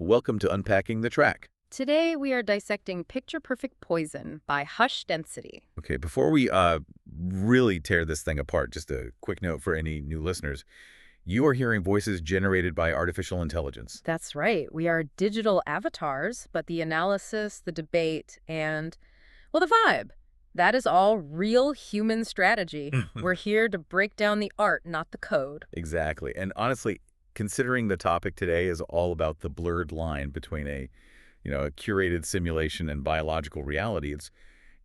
Welcome to Unpacking the Track. Today we are dissecting Picture Perfect Poison by Hush Density. Okay, before we really tear this thing apart, just a quick note for any new listeners. You are hearing voices generated by artificial intelligence. That's right, we are digital avatars, but the analysis, the debate, and, well, the vibe, that is all real human strategy. We're here to break down the art, not the code. Exactly. And honestly, considering the topic today is all about the blurred line between a curated simulation and biological reality,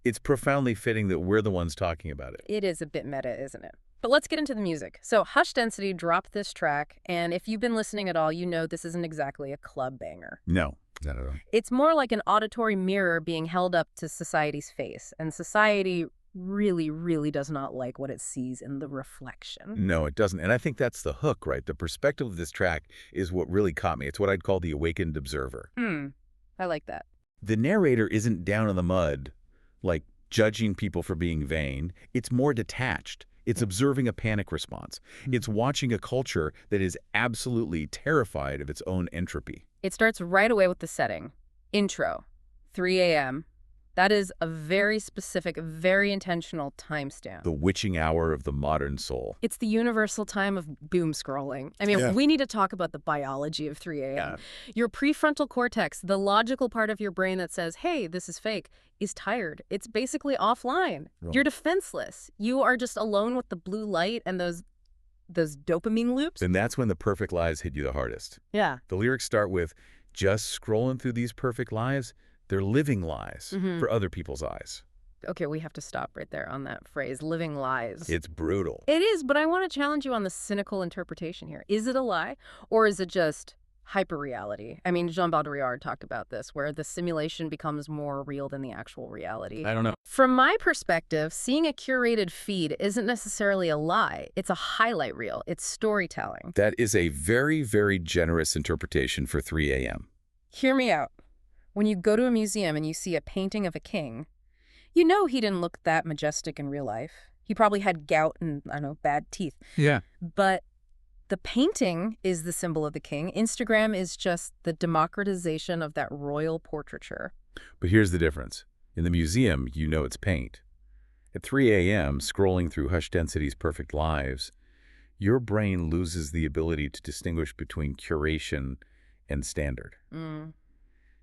it's profoundly fitting that we're the ones talking about it. It is a bit meta, isn't it? But let's get into the music. So Hush Density dropped this track, and if you've been listening at all, you know this isn't exactly a club banger. No, not at all. It's more like an auditory mirror being held up to society's face, and society really, really does not like what it sees in the reflection. No, it doesn't. And I think that's the hook, right? The perspective of this track is what really caught me. It's what I'd call the awakened observer. I like that. The narrator isn't down in the mud, like judging people for being vain. It's more detached. It's observing a panic response. It's watching a culture that is absolutely terrified of its own entropy. It starts right away with the setting. Intro, 3 a.m. That is a very specific, very intentional timestamp. The witching hour of the modern soul. It's the universal time of boom scrolling. I mean, we need to talk about the biology of 3 a.m. Your prefrontal cortex, the logical part of your brain that says, hey, this is fake, is tired. It's basically offline. Right. You're defenseless. You are just alone with the blue light and those dopamine loops. And that's when the perfect lies hit you the hardest. Yeah. The lyrics start with, just scrolling through these perfect lives. They're living lies for other people's eyes. Okay, we have to stop right there on that phrase, living lies. It's brutal. It is, but I want to challenge you on the cynical interpretation here. Is it a lie, or is it just hyper-reality? I mean, Jean Baudrillard talked about this, where the simulation becomes more real than the actual reality. I don't know. From my perspective, seeing a curated feed isn't necessarily a lie. It's a highlight reel. It's storytelling. That is a very, very generous interpretation for 3 a.m. Hear me out. When you go to a museum and you see a painting of a king, you know he didn't look that majestic in real life. He probably had gout and, I don't know, bad teeth. Yeah. But the painting is the symbol of the king. Instagram is just the democratization of that royal portraiture. But here's the difference. In the museum, you know it's paint. At 3 a.m., scrolling through Hush Density's perfect lives, your brain loses the ability to distinguish between curation and standard.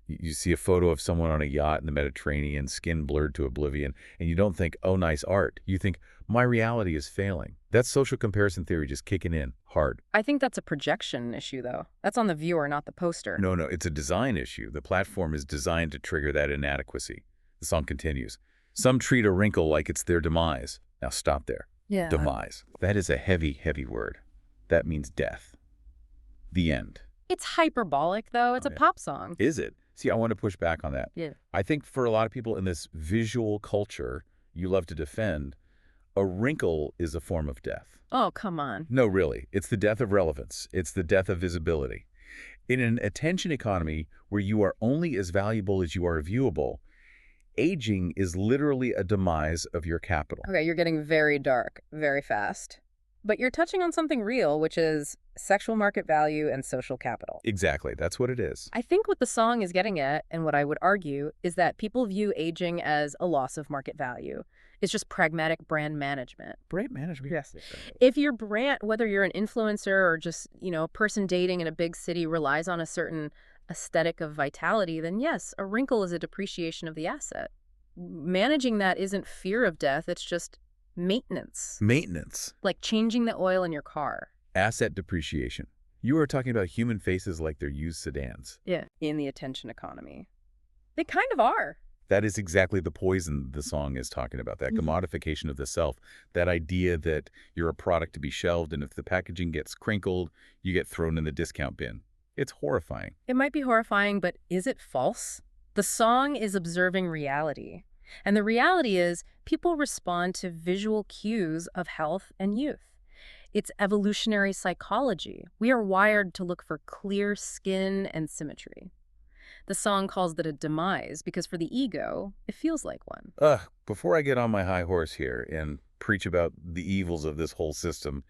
You see a photo of someone on a yacht in the Mediterranean, skin blurred to oblivion, and you don't think, oh, nice art. You think, my reality is failing. That's social comparison theory just kicking in hard. I think that's a projection issue, though. That's on the viewer, not the poster. No, it's a design issue. The platform is designed to trigger that inadequacy. The song continues. Some treat a wrinkle like it's their demise. Now stop there. Yeah. Demise. That is a heavy, heavy word. That means death. The end. It's hyperbolic, though. It's a pop song. Is it? See, I want to push back on that. Yeah. I think for a lot of people in this visual culture you love to defend, a wrinkle is a form of death. Oh, come on. No, really. It's the death of relevance. It's the death of visibility. In an attention economy where you are only as valuable as you are viewable, aging is literally a demise of your capital. Okay, you're getting very dark, very fast. But you're touching on something real, which is sexual market value and social capital. Exactly. That's what it is. I think what the song is getting at, and what I would argue, is that people view aging as a loss of market value. It's just pragmatic brand management. Brand management? Yes. If your brand, whether you're an influencer or just, a person dating in a big city, relies on a certain aesthetic of vitality, then yes, a wrinkle is a depreciation of the asset. Managing that isn't fear of death, it's just maintenance. Maintenance. Like changing the oil in your car. Asset depreciation. You are talking about human faces like they're used sedans. Yeah. In the attention economy. They kind of are. That is exactly the poison the song is talking about, that commodification of the self, that idea that you're a product to be shelved, and if the packaging gets crinkled, you get thrown in the discount bin. It's horrifying. It might be horrifying, but is it false? The song is observing reality. And the reality is, people respond to visual cues of health and youth. It's evolutionary psychology. We are wired to look for clear skin and symmetry. The song calls it a demise because for the ego, it feels like one. Before I get on my high horse here and preach about the evils of this whole system,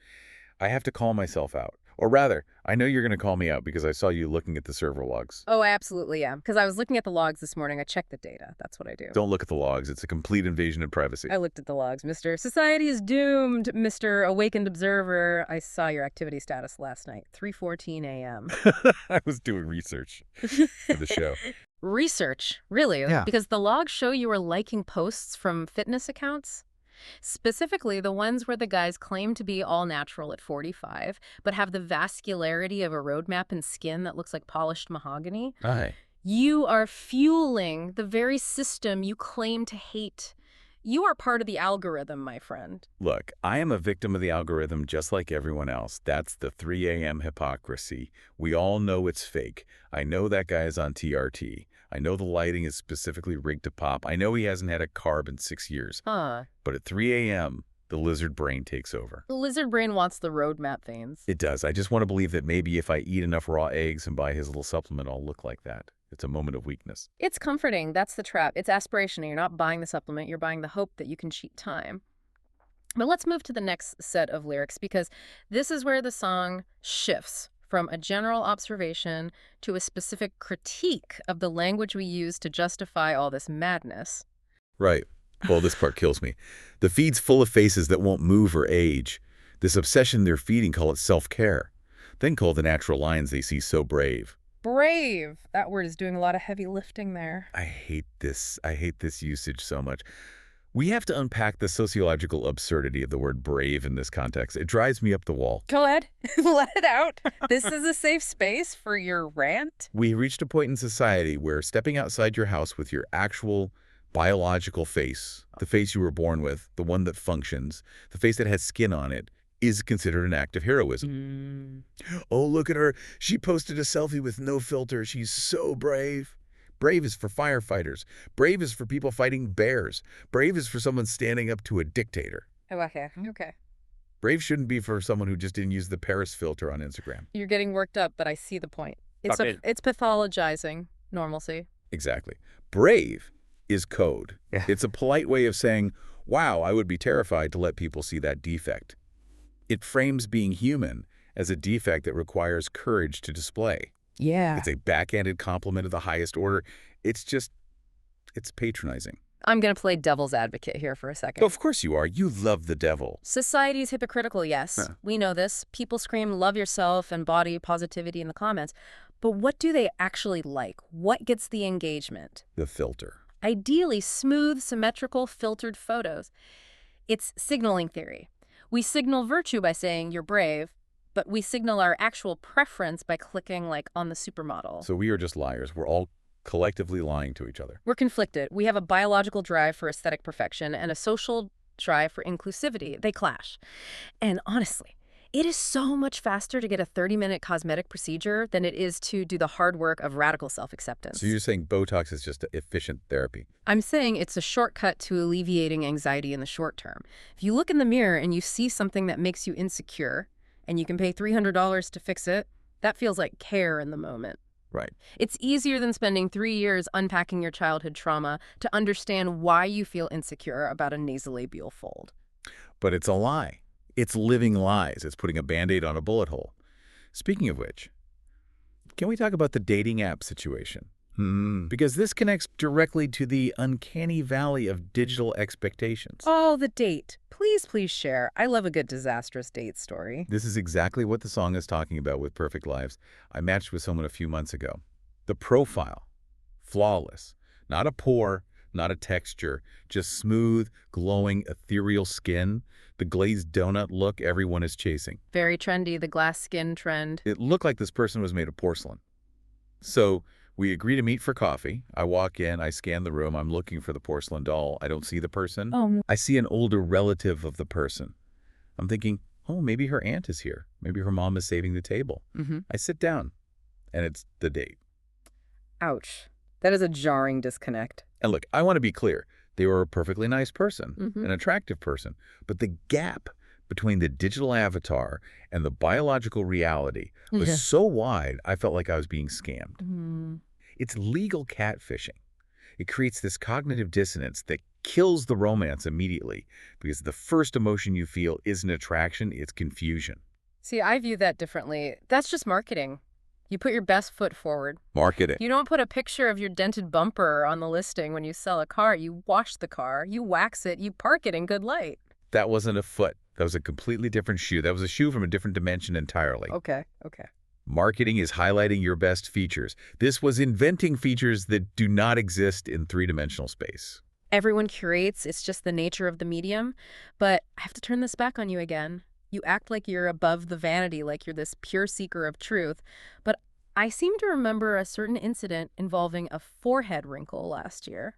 I have to call myself out. Or rather, I know you're going to call me out because I saw you looking at the server logs. Oh, I absolutely am. Because I was looking at the logs this morning. I checked the data. That's what I do. Don't look at the logs. It's a complete invasion of privacy. I looked at the logs, Mr. Society is doomed, Mr. Awakened Observer. I saw your activity status last night, 3:14 a.m. I was doing research for the show. Research, really? Yeah. Because the logs show you were liking posts from fitness accounts? Specifically, the ones where the guys claim to be all natural at 45, but have the vascularity of a roadmap and skin that looks like polished mahogany. Aye. You are fueling the very system you claim to hate. You are part of the algorithm, my friend. Look, I am a victim of the algorithm just like everyone else. That's the 3 a.m. hypocrisy. We all know it's fake. I know that guy is on TRT. I know the lighting is specifically rigged to pop. I know he hasn't had a carb in 6 years. Huh. But at 3 a.m., the lizard brain takes over. The lizard brain wants the roadmap veins. It does. I just want to believe that maybe if I eat enough raw eggs and buy his little supplement, I'll look like that. It's a moment of weakness. It's comforting. That's the trap. It's aspirational. You're not buying the supplement. You're buying the hope that you can cheat time. But let's move to the next set of lyrics, because this is where the song shifts from a general observation to a specific critique of the language we use to justify all this madness. Right. Well, this part kills me. The feed's full of faces that won't move or age. This obsession they're feeding, call it self-care. Then call the natural lions they see so brave. Brave. That word is doing a lot of heavy lifting there. I hate this usage so much. We have to unpack the sociological absurdity of the word brave in this context. It drives me up the wall. Go ahead. Let it out. This is a safe space for your rant. We reached a point in society where stepping outside your house with your actual biological face, the face you were born with, the one that functions, the face that has skin on it, is considered an act of heroism. Oh, look at her. She posted a selfie with no filter. She's so brave. Brave is for firefighters. Brave is for people fighting bears. Brave is for someone standing up to a dictator. Oh, okay. Brave shouldn't be for someone who just didn't use the Paris filter on Instagram. You're getting worked up, but I see the point. It's Okay. it's pathologizing normalcy. Exactly. Brave is code. Yeah. It's a polite way of saying, wow, I would be terrified to let people see that defect. It frames being human as a defect that requires courage to display. Yeah. It's a backhanded compliment of the highest order. It's patronizing. I'm going to play devil's advocate here for a second. Oh, of course you are. You love the devil. Society's hypocritical, yes. Huh. We know this. People scream love yourself and body positivity in the comments. But what do they actually like? What gets the engagement? The filter. Ideally, smooth, symmetrical, filtered photos. It's signaling theory. We signal virtue by saying you're brave, but we signal our actual preference by clicking like on the supermodel. So we are just liars. We're all collectively lying to each other. We're conflicted. We have a biological drive for aesthetic perfection and a social drive for inclusivity. They clash. And honestly, it is so much faster to get a 30-minute cosmetic procedure than it is to do the hard work of radical self-acceptance. So you're saying Botox is just efficient therapy? I'm saying it's a shortcut to alleviating anxiety in the short term. If you look in the mirror and you see something that makes you insecure, and you can pay $300 to fix it, that feels like care in the moment. Right. It's easier than spending 3 years unpacking your childhood trauma to understand why you feel insecure about a nasolabial fold. But it's a lie. It's living lies. It's putting a Band-Aid on a bullet hole. Speaking of which, can we talk about the dating app situation? Because this connects directly to the uncanny valley of digital expectations. Oh, the date. Please share. I love a good disastrous date story. This is exactly what the song is talking about with Perfect Lives. I matched with someone a few months ago. The profile, flawless. Not a pore, not a texture, just smooth, glowing, ethereal skin. The glazed donut look everyone is chasing. Very trendy, the glass skin trend. It looked like this person was made of porcelain. So we agree to meet for coffee. I walk in, I scan the room, I'm looking for the porcelain doll. I don't see the person. Oh, I see an older relative of the person. I'm thinking, oh, maybe her aunt is here. Maybe her mom is saving the table. I sit down, and it's the date. ouch. That is a jarring disconnect. And look, I want to be clear. They were a perfectly nice person, an attractive person. But the gap between the digital avatar and the biological reality was so wide, I felt like I was being scammed. It's legal catfishing. It creates this cognitive dissonance that kills the romance immediately because the first emotion you feel isn't attraction, it's confusion. See, I view that differently. That's just marketing. You put your best foot forward. Marketing. You don't put a picture of your dented bumper on the listing when you sell a car. You wash the car, you wax it, you park it in good light. That wasn't a foot. That was a completely different shoe. That was a shoe from a different dimension entirely. Okay. Marketing is highlighting your best features. This was inventing features that do not exist in three-dimensional space. Everyone curates, it's just the nature of the medium. But I have to turn this back on you again. You act like you're above the vanity, like you're this pure seeker of truth. But I seem to remember a certain incident involving a forehead wrinkle last year.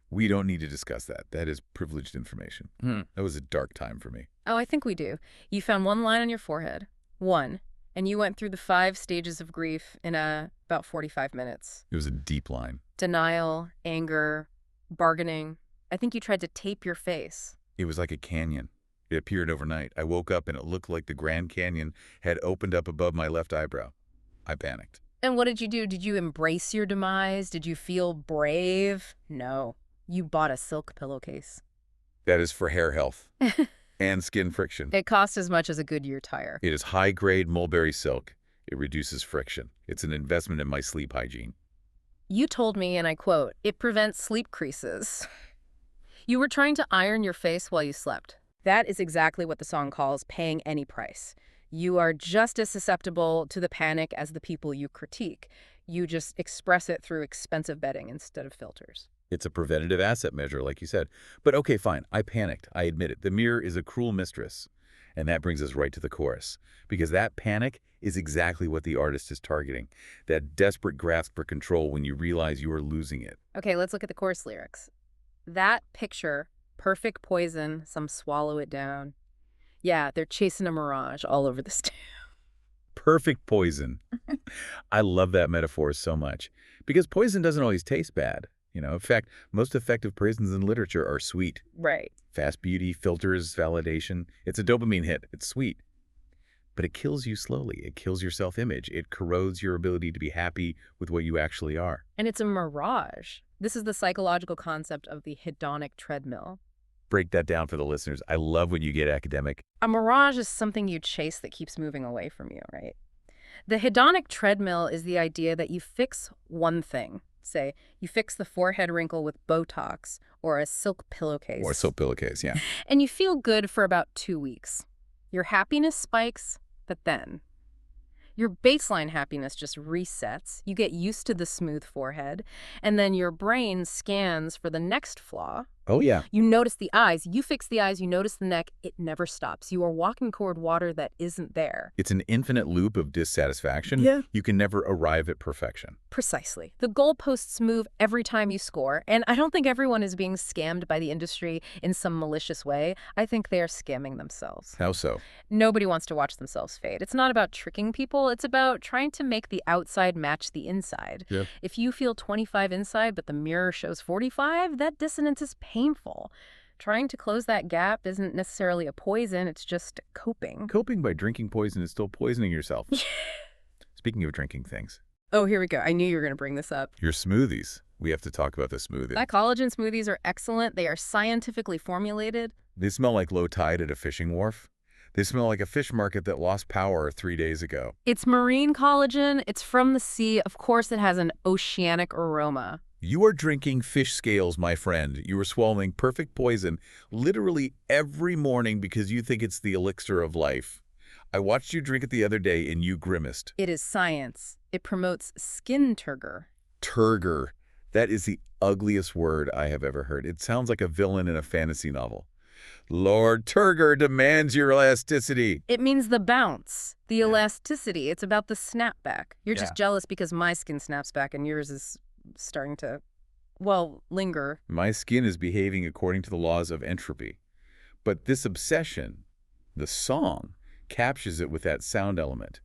We don't need to discuss that. That is privileged information. That was a dark time for me. Oh, I think we do. You found one line on your forehead. One. And you went through the 5 stages of grief in about 45 minutes. It was a deep line. Denial, anger, bargaining. I think you tried to tape your face. It was like a canyon. It appeared overnight. I woke up and it looked like the Grand Canyon had opened up above my left eyebrow. I panicked. And what did you do? Did you embrace your demise? Did you feel brave? No. You bought a silk pillowcase. That is for hair health and skin friction. It cost as much as a Goodyear tire. It is high-grade mulberry silk. It reduces friction. It's an investment in my sleep hygiene. You told me, and I quote, "It prevents sleep creases." You were trying to iron your face while you slept. That is exactly what the song calls paying any price. You are just as susceptible to the panic as the people you critique. You just express it through expensive bedding instead of filters. It's a preventative asset measure, like you said. But okay, fine. I panicked. I admit it. The mirror is a cruel mistress. And that brings us right to the chorus. Because that panic is exactly what the artist is targeting. That desperate grasp for control when you realize you are losing it. Okay, let's look at the chorus lyrics. That picture, perfect poison, some swallow it down. Yeah, they're chasing a mirage all over this town. Perfect poison. I love that metaphor so much. Because poison doesn't always taste bad. In fact, most effective poisons in literature are sweet. Right. Fast beauty, filters, validation. It's a dopamine hit. It's sweet. But it kills you slowly. It kills your self-image. It corrodes your ability to be happy with what you actually are. And it's a mirage. This is the psychological concept of the hedonic treadmill. Break that down for the listeners. I love when you get academic. A mirage is something you chase that keeps moving away from you, right? The hedonic treadmill is the idea that you fix one thing. Say, you fix the forehead wrinkle with Botox or a silk pillowcase. Or a silk pillowcase, yeah. And you feel good for about 2 weeks. Your happiness spikes, but then your baseline happiness just resets. You get used to the smooth forehead, and then your brain scans for the next flaw. Oh, yeah. You notice the eyes. You fix the eyes. You notice the neck. It never stops. You are walking toward water that isn't there. It's an infinite loop of dissatisfaction. Yeah. You can never arrive at perfection. Precisely. The goalposts move every time you score, and I don't think everyone is being scammed by the industry in some malicious way. I think they are scamming themselves. How so? Nobody wants to watch themselves fade. It's not about tricking people. It's about trying to make the outside match the inside. Yeah. If you feel 25 inside, but the mirror shows 45, that dissonance is painful. Trying to close that gap isn't necessarily a poison, it's just coping. Coping by drinking poison is still poisoning yourself. Speaking of drinking things. Oh, here we go. I knew you were going to bring this up. Your smoothies. We have to talk about the smoothie. My collagen smoothies are excellent. They are scientifically formulated. They smell like low tide at a fishing wharf. They smell like a fish market that lost power 3 days ago. It's marine collagen. It's from the sea. Of course, it has an oceanic aroma. You are drinking fish scales, my friend. You are swallowing perfect poison literally every morning because you think it's the elixir of life. I watched you drink it the other day and you grimaced. It is science. It promotes skin turgor. Turgor. That is the ugliest word I have ever heard. It sounds like a villain in a fantasy novel. Lord Turgor demands your elasticity. It means the bounce, the elasticity. It's about the snapback. You're just jealous because my skin snaps back and yours is starting to, well, linger. My skin is behaving according to the laws of entropy. But this obsession, the song, captures it with that sound element.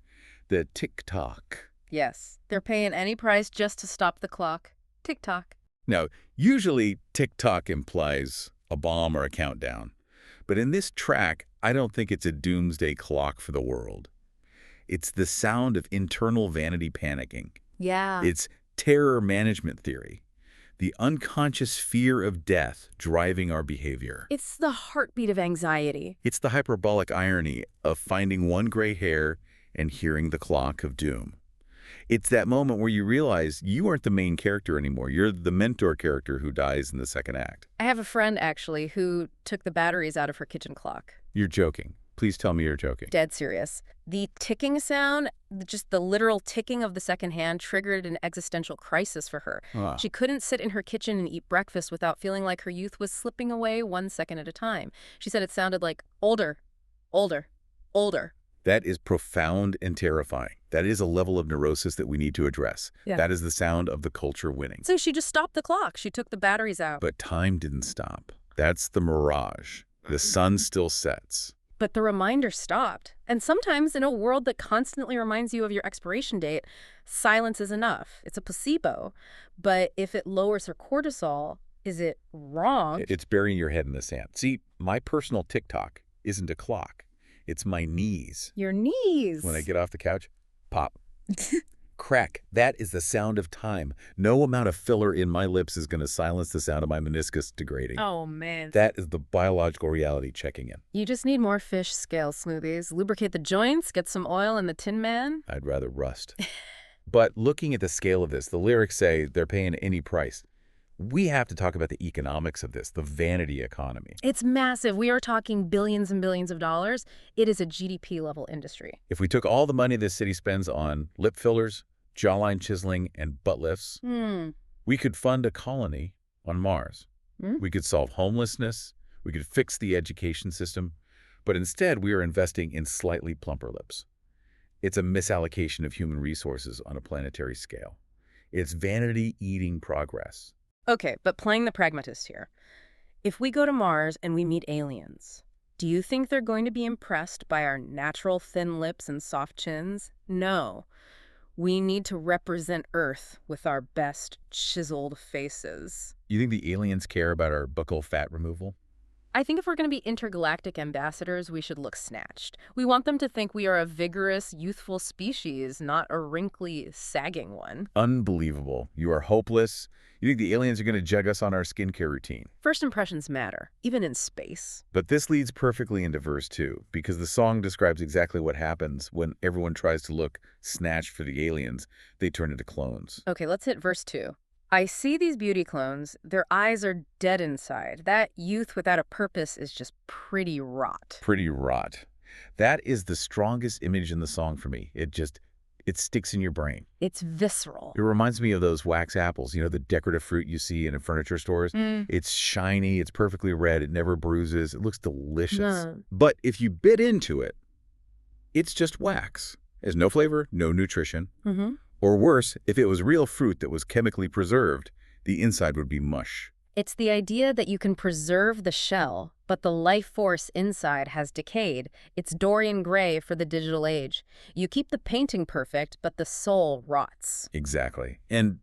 The tick-tock. Yes. They're paying any price just to stop the clock. Tick-tock. Now, usually tick-tock implies a bomb or a countdown. But in this track, I don't think it's a doomsday clock for the world. It's the sound of internal vanity panicking. Yeah. It's terror management theory. The unconscious fear of death driving our behavior. It's the heartbeat of anxiety. It's the hyperbolic irony of finding one gray hair and hearing the clock of doom. It's that moment where you realize you aren't the main character anymore. You're the mentor character who dies in the second act. I have a friend, actually, who took the batteries out of her kitchen clock. You're joking. Please tell me you're joking. Dead serious. The ticking sound, just the literal ticking of the second hand, triggered an existential crisis for her. Ah. She couldn't sit in her kitchen and eat breakfast without feeling like her youth was slipping away 1 second at a time. She said it sounded like older, older, older. That is profound and terrifying. That is a level of neurosis that we need to address. Yeah. That is the sound of the culture winning. So she just stopped the clock. She took the batteries out. But time didn't stop. That's the mirage. The sun still sets. But the reminder stopped. And sometimes in a world that constantly reminds you of your expiration date, silence is enough. It's a placebo. But if it lowers her cortisol, is it wrong? It's burying your head in the sand. See, my personal TikTok isn't a clock. It's my knees. Your knees. When I get off the couch, pop. Crack. That is the sound of time. No amount of filler in my lips is going to silence the sound of my meniscus degrading. Oh, man. That is the biological reality checking in. You just need more fish scale smoothies. Lubricate the joints, get some oil in the Tin Man. I'd rather rust. But looking at the scale of this, the lyrics say they're paying any price. We have to talk about the economics of this, the vanity economy. It's massive. We are talking billions and billions of dollars. It is a GDP-level industry. If we took all the money this city spends on lip fillers, jawline chiseling, and butt lifts, we could fund a colony on Mars. We could solve homelessness. We could fix the education system. But instead, we are investing in slightly plumper lips. It's a misallocation of human resources on a planetary scale. It's vanity eating progress. Okay, but playing the pragmatist here. If we go to Mars and we meet aliens, do you think they're going to be impressed by our natural thin lips and soft chins? No. We need to represent Earth with our best chiseled faces. You think the aliens care about our buccal fat removal? I think if we're going to be intergalactic ambassadors, we should look snatched. We want them to think we are a vigorous, youthful species, not a wrinkly, sagging one. Unbelievable. You are hopeless. You think the aliens are going to judge us on our skincare routine. First impressions matter, even in space. But this leads perfectly into verse 2, because the song describes exactly what happens when everyone tries to look snatched for the aliens. They turn into clones. Okay, let's hit verse 2. I see these beauty clones. Their eyes are dead inside. That youth without a purpose is just pretty rot. Pretty rot. That is the strongest image in the song for me. It sticks in your brain. It's visceral. It reminds me of those wax apples, you know, the decorative fruit you see in furniture stores. It's shiny, it's perfectly red, it never bruises, it looks delicious. But if you bit into it, it's just wax. There's no flavor, no nutrition. Or worse, if it was real fruit that was chemically preserved, the inside would be mush. It's the idea that you can preserve the shell, but the life force inside has decayed. It's Dorian Gray for the digital age. You keep the painting perfect, but the soul rots. Exactly. And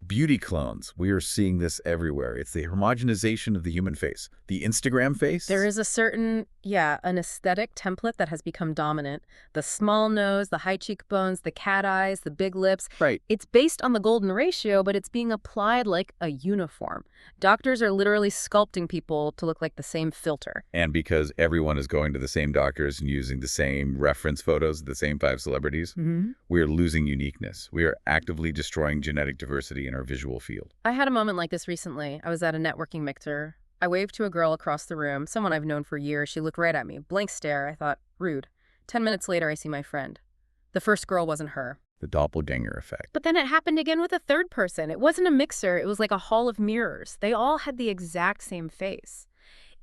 beauty clones, we are seeing this everywhere. It's the homogenization of the human face. The Instagram face? There is a certain, an aesthetic template that has become dominant. The small nose, the high cheekbones, the cat eyes, the big lips. Right. It's based on the golden ratio, but it's being applied like a uniform. Doctors are literally sculpting people to look like the same filter. And because everyone is going to the same doctors and using the same reference photos of the same 5 celebrities, we are losing uniqueness. We are actively destroying genetic diversity in our visual field. I had a moment like this recently. I was at a networking mixer. I waved to a girl across the room, someone I've known for years. She looked right at me. Blank stare. I thought, rude. 10 minutes later, I see my friend. The first girl wasn't her. The doppelganger effect. But then it happened again with a third person. It wasn't a mixer. It was like a hall of mirrors. They all had the exact same face.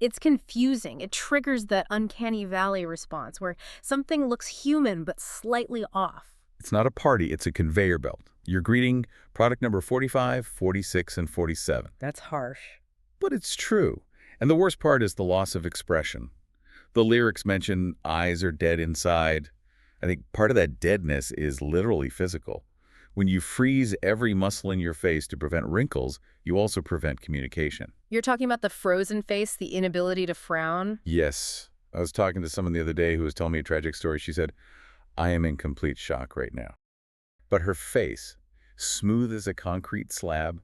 It's confusing. It triggers that uncanny valley response where something looks human but slightly off. It's not a party. It's a conveyor belt. You're greeting product number 45, 46, and 47. That's harsh. But it's true. And the worst part is the loss of expression. The lyrics mention eyes are dead inside. I think part of that deadness is literally physical. When you freeze every muscle in your face to prevent wrinkles, you also prevent communication. You're talking about the frozen face, the inability to frown? Yes. I was talking to someone the other day who was telling me a tragic story. She said, I am in complete shock right now. But her face, smooth as a concrete slab,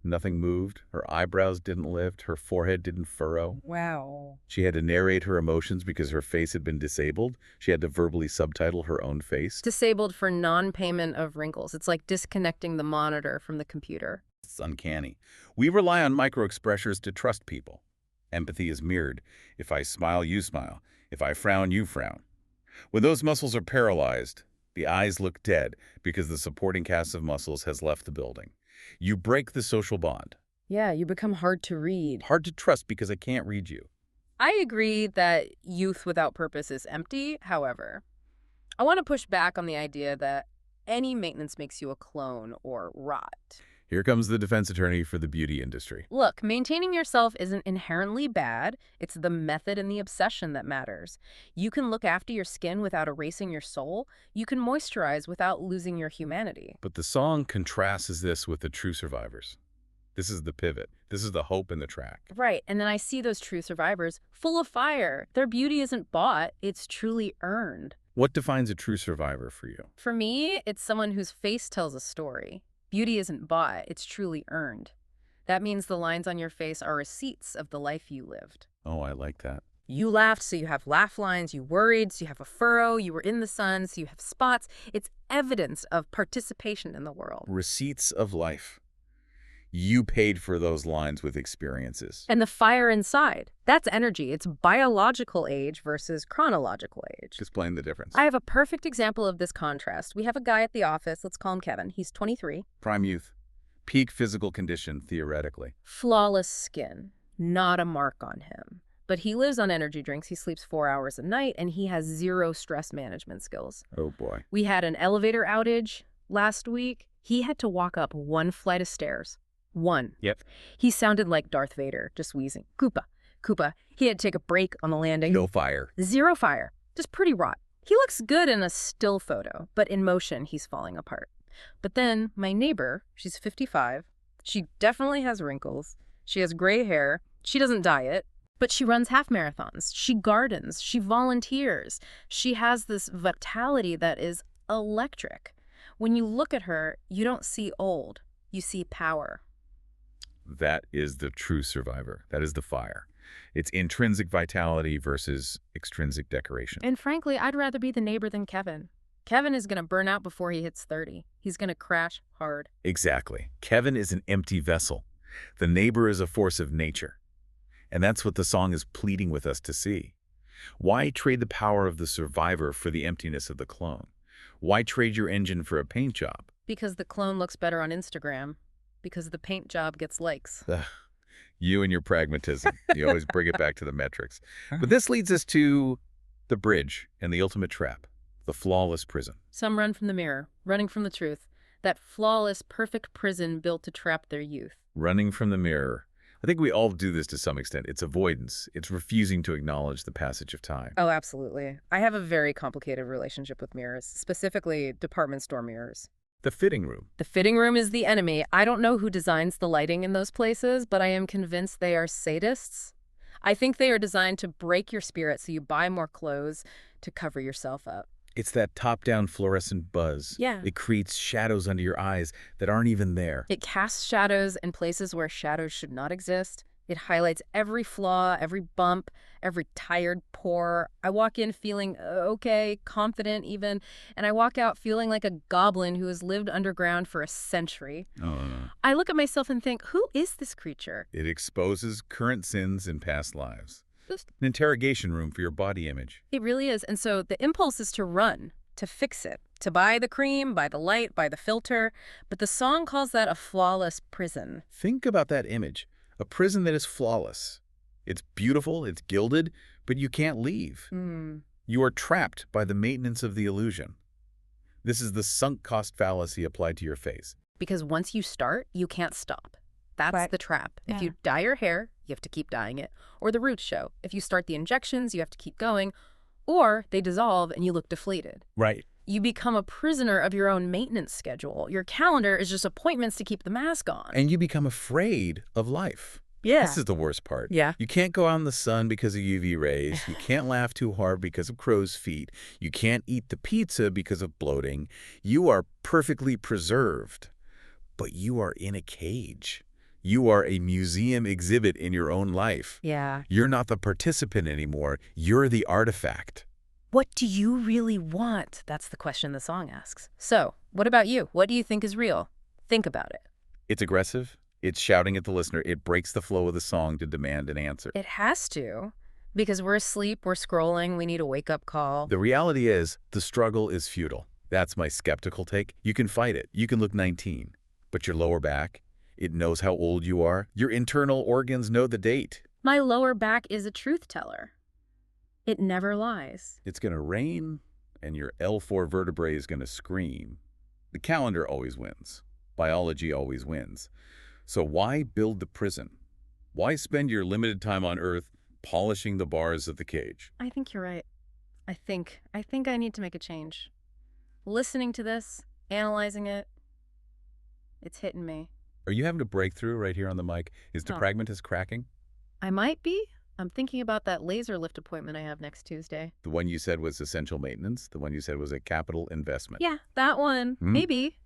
Nothing moved. Her eyebrows didn't lift. Her forehead didn't furrow. Wow. She had to narrate her emotions because her face had been disabled. She had to verbally subtitle her own face. Disabled for non-payment of wrinkles. It's like disconnecting the monitor from the computer. It's uncanny. We rely on microexpressions to trust people. Empathy is mirrored. If I smile, you smile. If I frown, you frown. When those muscles are paralyzed, the eyes look dead because the supporting cast of muscles has left the building. You break the social bond. Yeah, you become hard to read. Hard to trust because I can't read you. I agree that youth without purpose is empty. However, I want to push back on the idea that any maintenance makes you a clone or rot. Here comes the defense attorney for the beauty industry. Look, maintaining yourself isn't inherently bad. It's the method and the obsession that matters. You can look after your skin without erasing your soul. You can moisturize without losing your humanity. But the song contrasts this with the true survivors. This is the pivot. This is the hope in the track. Right, and then I see those true survivors full of fire. Their beauty isn't bought, it's truly earned. What defines a true survivor for you? For me, it's someone whose face tells a story. Beauty isn't bought, it's truly earned. That means the lines on your face are receipts of the life you lived. Oh, I like that. You laughed, so you have laugh lines. You worried, so you have a furrow. You were in the sun, so you have spots. It's evidence of participation in the world. Receipts of life. You paid for those lines with experiences. And the fire inside, that's energy. It's biological age versus chronological age. Explain the difference. I have a perfect example of this contrast. We have a guy at the office. Let's call him Kevin. He's 23. Prime youth. Peak physical condition, theoretically. Flawless skin. Not a mark on him. But he lives on energy drinks. He sleeps 4 hours a night, and he has zero stress management skills. Oh, boy. We had an elevator outage last week. He had to walk up 1 flight of stairs. 1. Yep. He sounded like Darth Vader, just wheezing. Koopa. Koopa. He had to take a break on the landing. No fire. Zero fire. Just pretty rot. He looks good in a still photo, but in motion, he's falling apart. But then my neighbor, she's 55. She definitely has wrinkles. She has gray hair. She doesn't diet, but she runs half marathons. She gardens. She volunteers. She has this vitality that is electric. When you look at her, you don't see old. You see power. That is the true survivor. That is the fire. It's intrinsic vitality versus extrinsic decoration. And frankly, I'd rather be the neighbor than Kevin. Kevin is going to burn out before he hits 30. He's going to crash hard. Exactly. Kevin is an empty vessel. The neighbor is a force of nature. And that's what the song is pleading with us to see. Why trade the power of the survivor for the emptiness of the clone? Why trade your engine for a paint job? Because the clone looks better on Instagram. Because the paint job gets likes. Ugh, you and your pragmatism. You always bring it back to the metrics. But this leads us to the bridge and the ultimate trap, the flawless prison. Some run from the mirror, running from the truth. That flawless, perfect prison built to trap their youth. Running from the mirror. I think we all do this to some extent. It's avoidance. It's refusing to acknowledge the passage of time. Oh, absolutely. I have a very complicated relationship with mirrors, specifically department store mirrors. The fitting room. The fitting room is the enemy. I don't know who designs the lighting in those places, but I am convinced they are sadists. I think they are designed to break your spirit so you buy more clothes to cover yourself up. It's that top-down fluorescent buzz. Yeah. It creates shadows under your eyes that aren't even there. It casts shadows in places where shadows should not exist. It highlights every flaw, every bump, every tired pore. I walk in feeling okay, confident even, and I walk out feeling like a goblin who has lived underground for a century. Oh, I look at myself and think, who is this creature? it exposes current sins in past lives. Just- An interrogation room for your body image. It really is. And so the impulse is to run, to fix it, to buy the cream, buy the light, buy the filter. But the song calls that a flawless prison. Think about that image. A prison that is flawless. It's beautiful, it's gilded, but you can't leave. You are trapped by the maintenance of the illusion. This is the sunk cost fallacy applied to your face. Because once you start, you can't stop. That's Right. the trap. Yeah. If you dye your hair, you have to keep dyeing it. Or the roots show. If you start the injections, you have to keep going. Or they dissolve and you look deflated. Right. You become a prisoner of your own maintenance schedule. Your calendar is just appointments to keep the mask on. And you become afraid of life. yeah. This is the worst part. Yeah. You can't go out in the sun because of UV rays. You can't laugh too hard because of crow's feet. You can't eat the pizza because of bloating. You are perfectly preserved, but you are in a cage. You are a museum exhibit in your own life. Yeah. You're not the participant anymore. You're the artifact. What do you really want? That's the question the song asks. So, what about you? What do you think is real? Think about it. It's aggressive. It's shouting at the listener. It breaks the flow of the song to demand an answer. It has to, because we're asleep, we're scrolling, we need a wake-up call. The reality is, the struggle is futile. That's my skeptical take. You can fight it. You can look 19. But your lower back, it knows how old you are. Your internal organs know the date. My lower back is a truth teller. It never lies. It's going to rain, and your L4 vertebrae is going to scream. The calendar always wins. Biology always wins. So why build the prison? Why spend your limited time on Earth polishing the bars of the cage? I think you're right. I think I need to make a change. Listening to this, analyzing it, it's hitting me. Are you having a breakthrough right here on the mic? Is the No. pragmatist cracking? I might be. I'm thinking about that laser lift appointment I have next Tuesday. The one you said was essential maintenance? The one you said was a capital investment? Yeah, that one. Hmm? Maybe.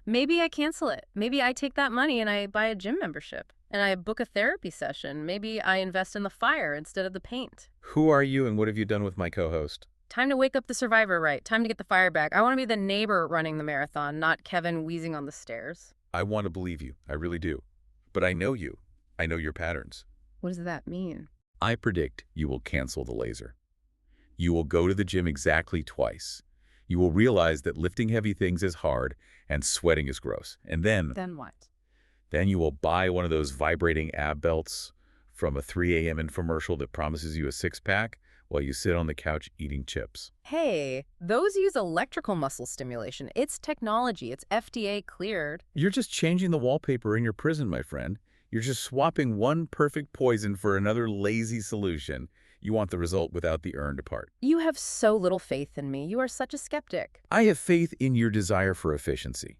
Maybe I cancel it. Maybe I take that money and I buy a gym membership. And I book a therapy session. Maybe I invest in the fire instead of the paint. Who are you and what have you done with my co-host? Time to wake up the survivor, right? Time to get the fire back. I want to be the neighbor running the marathon, not Kevin wheezing on the stairs. I want to believe you. I really do. But I know you. I know your patterns. What does that mean? I predict you will cancel the laser. You will go to the gym exactly twice. You will realize that lifting heavy things is hard and sweating is gross. And Then what? then you will buy one of those vibrating ab belts from a 3 a.m. infomercial that promises you a six-pack while you sit on the couch eating chips. Hey, those use electrical muscle stimulation. It's technology. It's FDA cleared. You're just changing the wallpaper in your prison, my friend. You're just swapping one perfect poison for another lazy solution. You want the result without the earned part. You have so little faith in me. You are such a skeptic. I have faith in your desire for efficiency.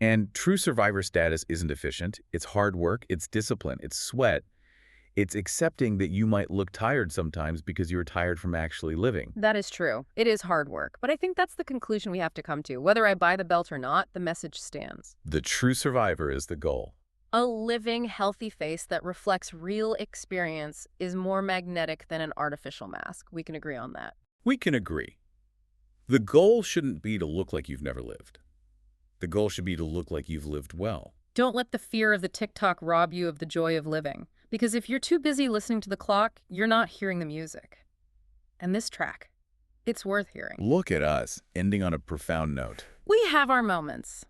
And true survivor status isn't efficient. It's hard work, it's discipline, it's sweat. It's accepting that you might look tired sometimes because you're tired from actually living. That is true. It is hard work. But I think that's the conclusion we have to come to. Whether I buy the belt or not, the message stands. The true survivor is the goal. A living, healthy face that reflects real experience is more magnetic than an artificial mask. We can agree on that. We can agree. The goal shouldn't be to look like you've never lived. The goal should be to look like you've lived well. Don't let the fear of the TikTok rob you of the joy of living. Because if you're too busy listening to the clock, you're not hearing the music. And this track, it's worth hearing. Look at us, ending on a profound note. We have our moments.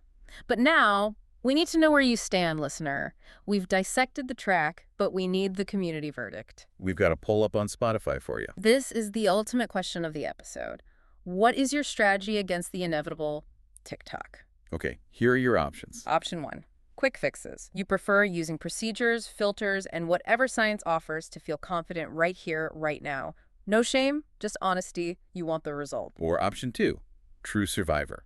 But now, we need to know where you stand, listener. We've dissected the track, but we need the community verdict. We've got a poll up on Spotify for you. This is the ultimate question of the episode. What is your strategy against the inevitable TikTok? Okay, here are your options. Option 1. Quick fixes. You prefer using procedures, filters, and whatever science offers to feel confident right here, right now. No shame, just honesty. You want the result. Or option 2, true survivor.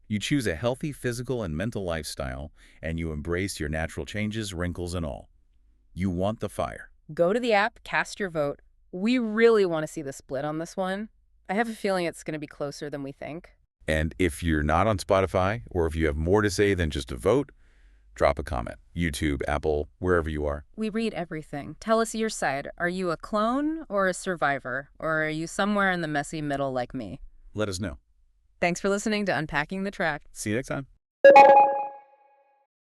You choose a healthy physical and mental lifestyle, and you embrace your natural changes, wrinkles, and all. You want the fire. Go to the app, cast your vote. We really want to see the split on this one. I have a feeling it's going to be closer than we think. And if you're not on Spotify, or if you have more to say than just a vote, drop a comment. YouTube, Apple, wherever you are. We read everything. Tell us your side. Are you a clone or a survivor? Or are you somewhere in the messy middle like me? Let us know. Thanks for listening to Unpacking the Track. See you next time.